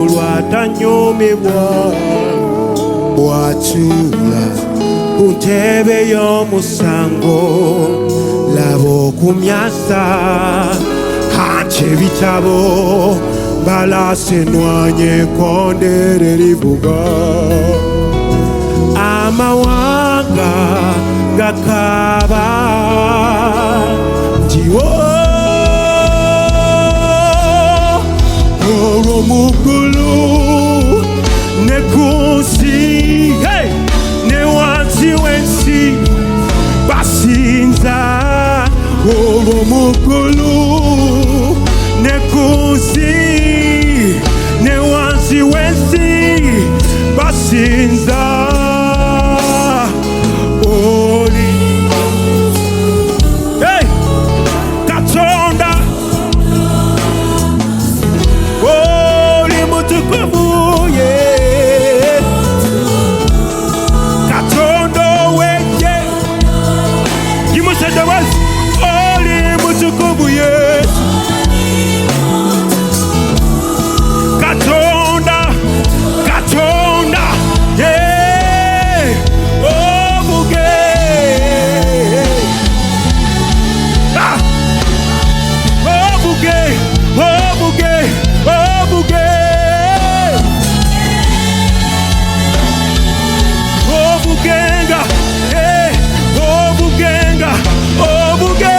Lwatanyomebwa bwatula ku ntebe y'omusango laba okumyasa hanche ebitabo balase enwanye ekondere livuga amawanga gakaaba ntiwo olw'omugulu ne kunsi ne wansi w'ensi basinza olw'omugulu ne kunsi ne wansi w'ensi basinza oli Katonda oli mutukuvu Katonda w'eggye gimuseddebazi oli mutukuvu Katonda obuge obugenga obuge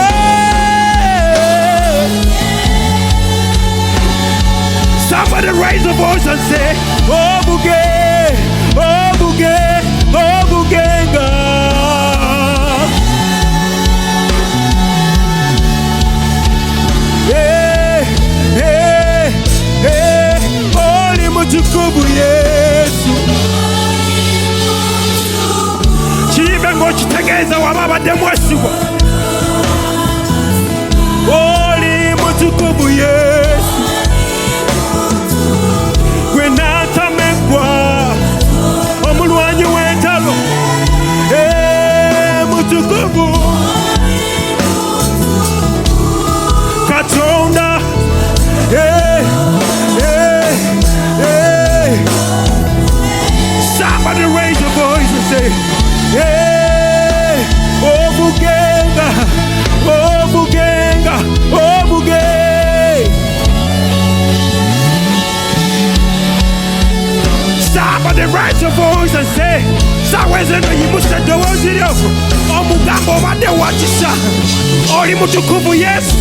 somebody raise a voice and say obuge obugenga oli mutukuvu Yesu kibe ng'okitegeeza waba abadde mwesigwa oli mutukuvu Yesu gwe n'atameggwa omulwanyi w'entalo mutukuvu Katonda somebody raise your voice and say obugenga obuge somebody raise your voice and say sawezeno yimuseddewooziryo omugambo obadde wakisa oli mutukuvu Yesu